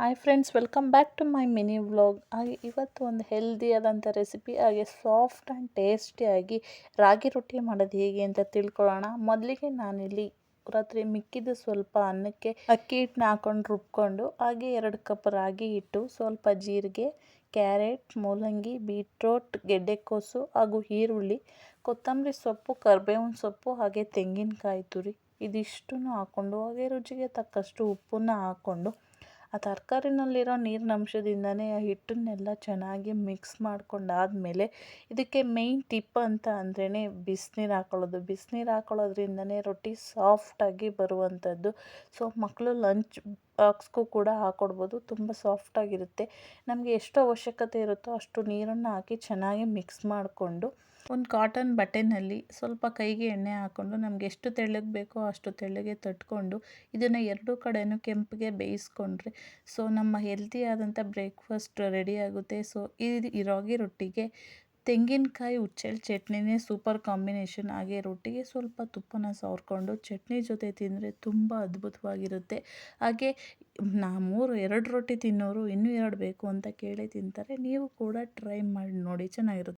Hi friends, welcome back to my mini vlog. ಹಾಗೆ ಇವತ್ತು ಒಂದು ಹೆಲ್ದಿಯಾದಂಥ ರೆಸಿಪಿ, ಹಾಗೆ ಸಾಫ್ಟ್ ಆ್ಯಂಡ್ ಟೇಸ್ಟಿಯಾಗಿ ರಾಗಿ ರೊಟ್ಟಿ ಮಾಡೋದು ಹೇಗೆ ಅಂತ ತಿಳ್ಕೊಳ್ಳೋಣ. ಮೊದಲಿಗೆ ನಾನಿಲ್ಲಿ ರಾತ್ರಿ ಮಿಕ್ಕಿದ್ದು ಸ್ವಲ್ಪ ಅನ್ನಕ್ಕೆ ಅಕ್ಕಿ ಹಿಟ್ಟನ್ನ ಹಾಕೊಂಡು ರುಬ್ಕೊಂಡು, ಹಾಗೆ 2 ಕಪ್ ರಾಗಿ ಹಿಟ್ಟು, ಸ್ವಲ್ಪ ಜೀರಿಗೆ, ಕ್ಯಾರೆಟ್, ಮೂಲಂಗಿ, ಬೀಟ್ರೋಟ್, ಗೆಡ್ಡೆಕೋಸು ಹಾಗೂ ಈರುಳ್ಳಿ, ಕೊತ್ತಂಬರಿ ಸೊಪ್ಪು, ಕರಿಬೇವಿನ ಸೊಪ್ಪು, ಹಾಗೆ ತೆಂಗಿನಕಾಯಿ ತುರಿ ಇದಿಷ್ಟನ್ನು ಹಾಕ್ಕೊಂಡು, ಹಾಗೆ ರುಚಿಗೆ ತಕ್ಕಷ್ಟು ಉಪ್ಪನ್ನು ಹಾಕ್ಕೊಂಡು, ಆ ತರಕಾರಿನಲ್ಲಿರೋ ನೀರಿನ ಅಂಶದಿಂದನೇ ಆ ಹಿಟ್ಟನ್ನೆಲ್ಲ ಚೆನ್ನಾಗಿ ಮಿಕ್ಸ್ ಮಾಡ್ಕೊಂಡಾದಮೇಲೆ, ಇದಕ್ಕೆ ಮೇಯ್ನ್ ಟಿಪ್ ಅಂತ ಅಂದ್ರೇ ಬಿಸಿನೀರು ಹಾಕ್ಕೊಳ್ಳೋದು. ಬಿಸಿನೀರು ಹಾಕ್ಕೊಳ್ಳೋದ್ರಿಂದನೇ ರೊಟ್ಟಿ ಸಾಫ್ಟಾಗಿ ಬರುವಂಥದ್ದು. ಸೊ ಮಕ್ಕಳು ಲಂಚ್ ಬಾಕ್ಸ್ಗೂ ಕೂಡ ಹಾಕ್ಕೊಡ್ಬೋದು, ತುಂಬ ಸಾಫ್ಟಾಗಿರುತ್ತೆ. ನಮಗೆ ಎಷ್ಟು ಅವಶ್ಯಕತೆ ಇರುತ್ತೋ ಅಷ್ಟು ನೀರನ್ನು ಹಾಕಿ ಚೆನ್ನಾಗಿ ಮಿಕ್ಸ್ ಮಾಡಿಕೊಂಡು, ಒಂದು ಕಾಟನ್ ಬಟ್ಟೆನಲ್ಲಿ ಸ್ವಲ್ಪ ಕೈಗೆ ಎಣ್ಣೆ ಹಾಕ್ಕೊಂಡು, ನಮ್ಗೆ ಎಷ್ಟು ತೆಳ್ಳಗೆ ಬೇಕೋ ಅಷ್ಟು ತೆಳ್ಳಗೆ ತಟ್ಕೊಂಡು, ಇದನ್ನು 2 ಕಡೆಯೂ ಕೆಂಪಿಗೆ ಬೇಯಿಸ್ಕೊಂಡ್ರೆ ಸೊ ನಮ್ಮ ಹೆಲ್ತಿ ಆದಂಥ ಬ್ರೇಕ್ಫಾಸ್ಟ್ ರೆಡಿ ಆಗುತ್ತೆ. ಸೊ ಈ ರಾಗಿ ರೊಟ್ಟಿಗೆ ತೆಂಗಿನಕಾಯಿ ಹುಚ್ಚೆಳ್ಳು ಚಟ್ನಿನೇ ಸೂಪರ್ ಕಾಂಬಿನೇಷನ್. ಹಾಗೆ ರೊಟ್ಟಿಗೆ ಸ್ವಲ್ಪ ತುಪ್ಪನ ಸವರ್ಕೊಂಡು ಚಟ್ನಿ ಜೊತೆ ತಿಂದರೆ ತುಂಬ ಅದ್ಭುತವಾಗಿರುತ್ತೆ. ಹಾಗೆ 2 ರೊಟ್ಟಿ ತಿನ್ನೋರು ಇನ್ನೂ 2 ಬೇಕು ಅಂತ ಕೇಳೇ ತಿಂತಾರೆ. ನೀವು ಕೂಡ ಟ್ರೈ ಮಾಡಿ ನೋಡಿ, ಚೆನ್ನಾಗಿರುತ್ತೆ.